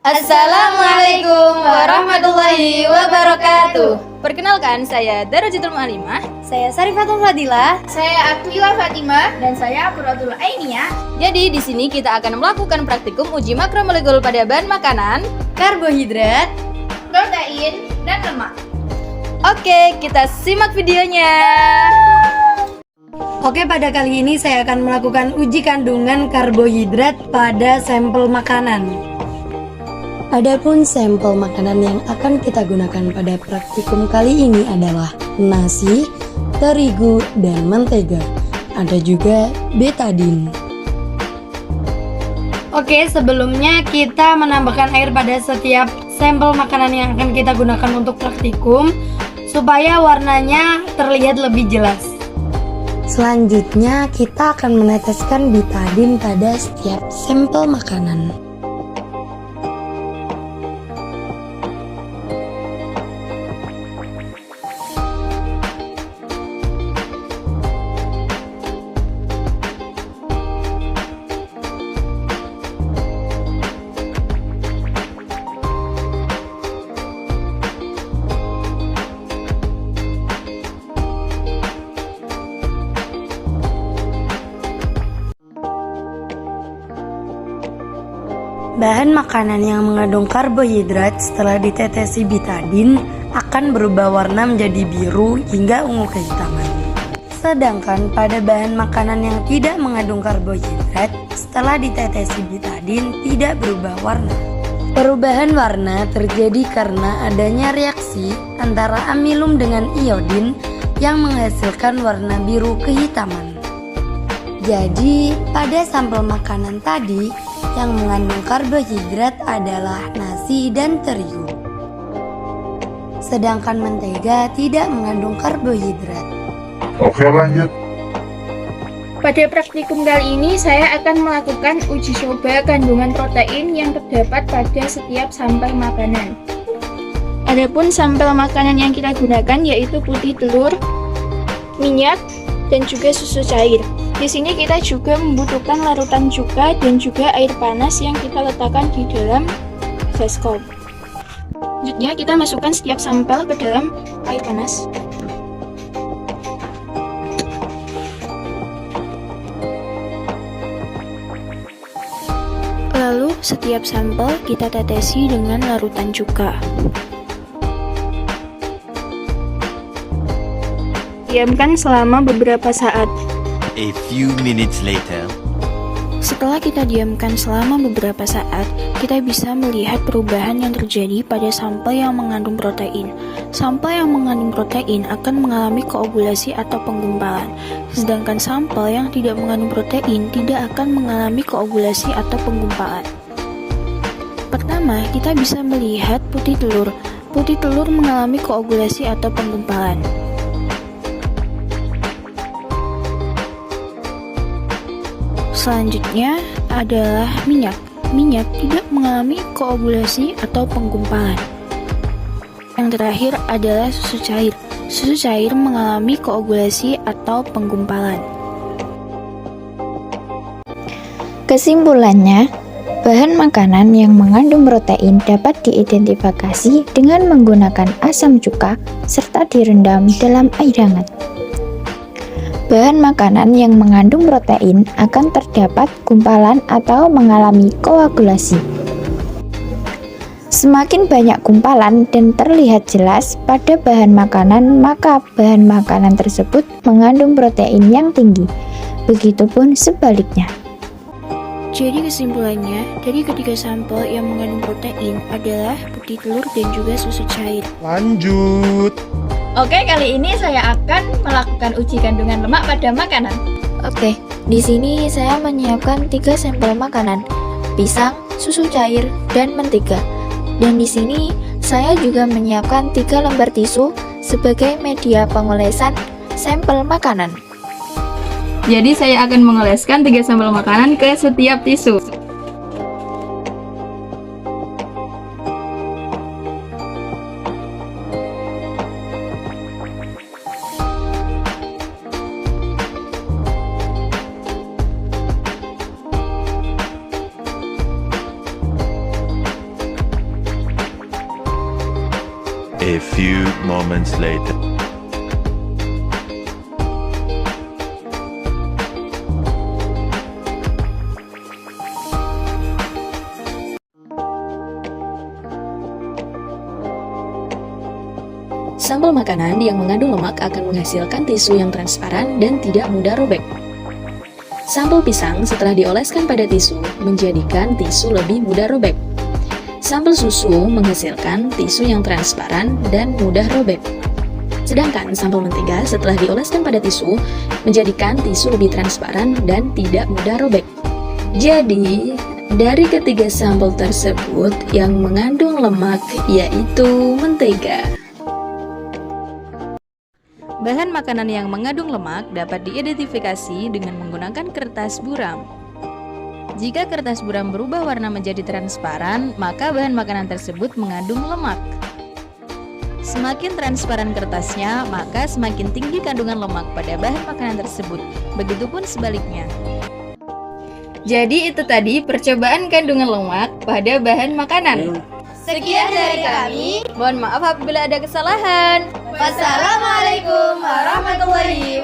Assalamualaikum warahmatullahi wabarakatuh. Perkenalkan, saya Darajatul Mu'alimah. Saya Sarifatul Fadilah. Saya Akwila Fatimah. Dan saya Qurratul Ainiyah. Jadi di sini kita akan melakukan praktikum uji makromolekul pada bahan makanan, Karbohidrat, protein, dan lemak. Oke, kita simak videonya. Oke, pada kali ini saya akan melakukan uji kandungan karbohidrat pada sampel makanan. Adapun sampel makanan yang akan kita gunakan pada praktikum kali ini adalah nasi, terigu, dan mentega. Ada juga betadin. Oke, sebelumnya kita menambahkan air pada setiap sampel makanan yang akan kita gunakan untuk praktikum supaya warnanya terlihat lebih jelas. Selanjutnya kita akan meneteskan betadin pada setiap sampel makanan. Bahan makanan yang mengandung karbohidrat setelah ditetesi betadin akan berubah warna menjadi biru hingga ungu kehitaman. Sedangkan pada bahan makanan yang tidak mengandung karbohidrat setelah ditetesi betadin tidak berubah warna. Perubahan warna terjadi karena adanya reaksi antara amilum dengan iodin yang menghasilkan warna biru kehitaman. Jadi, pada sampel makanan tadi yang mengandung karbohidrat adalah nasi dan terigu. Sedangkan mentega tidak mengandung karbohidrat. Oke, lanjut. Pada praktikum kali ini saya akan melakukan uji coba kandungan protein yang terdapat pada setiap sampel makanan. Adapun sampel makanan yang kita gunakan yaitu putih telur, minyak, dan juga susu cair. Di sini kita juga membutuhkan larutan cuka dan juga air panas yang kita letakkan di dalam baskom. Selanjutnya kita masukkan setiap sampel ke dalam air panas. Lalu setiap sampel kita tetesi dengan larutan cuka. Diamkan selama beberapa saat. A few minutes later. Setelah kita diamkan selama beberapa saat, kita bisa melihat perubahan yang terjadi pada sampel yang mengandung protein. Sampel yang mengandung protein akan mengalami koagulasi atau penggumpalan, sedangkan sampel yang tidak mengandung protein tidak akan mengalami koagulasi atau penggumpalan. Pertama, kita bisa melihat putih telur. Putih telur mengalami koagulasi atau penggumpalan. Selanjutnya adalah minyak. Minyak tidak mengalami koagulasi atau penggumpalan. Yang terakhir adalah susu cair. Susu cair mengalami koagulasi atau penggumpalan. Kesimpulannya, bahan makanan yang mengandung protein dapat diidentifikasi dengan menggunakan asam cuka serta direndam dalam air hangat. Bahan makanan yang mengandung protein akan terdapat gumpalan atau mengalami koagulasi. Semakin banyak gumpalan dan terlihat jelas pada bahan makanan, maka bahan makanan tersebut mengandung protein yang tinggi. Begitupun sebaliknya. Jadi kesimpulannya, dari ketiga sampel yang mengandung protein adalah putih telur dan juga susu cair. Lanjut. Oke, kali ini saya akan melakukan uji kandungan lemak pada makanan. Oke, di sini saya menyiapkan 3 sampel makanan, pisang, susu cair, dan mentega. Dan di sini saya juga menyiapkan 3 lembar tisu sebagai media pengolesan sampel makanan. Jadi saya akan mengoleskan 3 sampel makanan ke setiap tisu. A few moments later. Sampel makanan yang mengandung lemak akan menghasilkan tisu yang transparan dan tidak mudah robek. Sampel pisang setelah dioleskan pada tisu menjadikan tisu lebih mudah robek. Sampel susu menghasilkan tisu yang transparan dan mudah robek. Sedangkan sampel mentega setelah dioleskan pada tisu menjadikan tisu lebih transparan dan tidak mudah robek. Jadi, dari ketiga sampel tersebut yang mengandung lemak yaitu mentega. Bahan makanan yang mengandung lemak dapat diidentifikasi dengan menggunakan kertas buram. Jika kertas buram berubah warna menjadi transparan, maka bahan makanan tersebut mengandung lemak. Semakin transparan kertasnya, maka semakin tinggi kandungan lemak pada bahan makanan tersebut. Begitupun sebaliknya. Jadi itu tadi percobaan kandungan lemak pada bahan makanan. Sekian dari kami. Mohon maaf apabila ada kesalahan. Wassalamualaikum warahmatullahi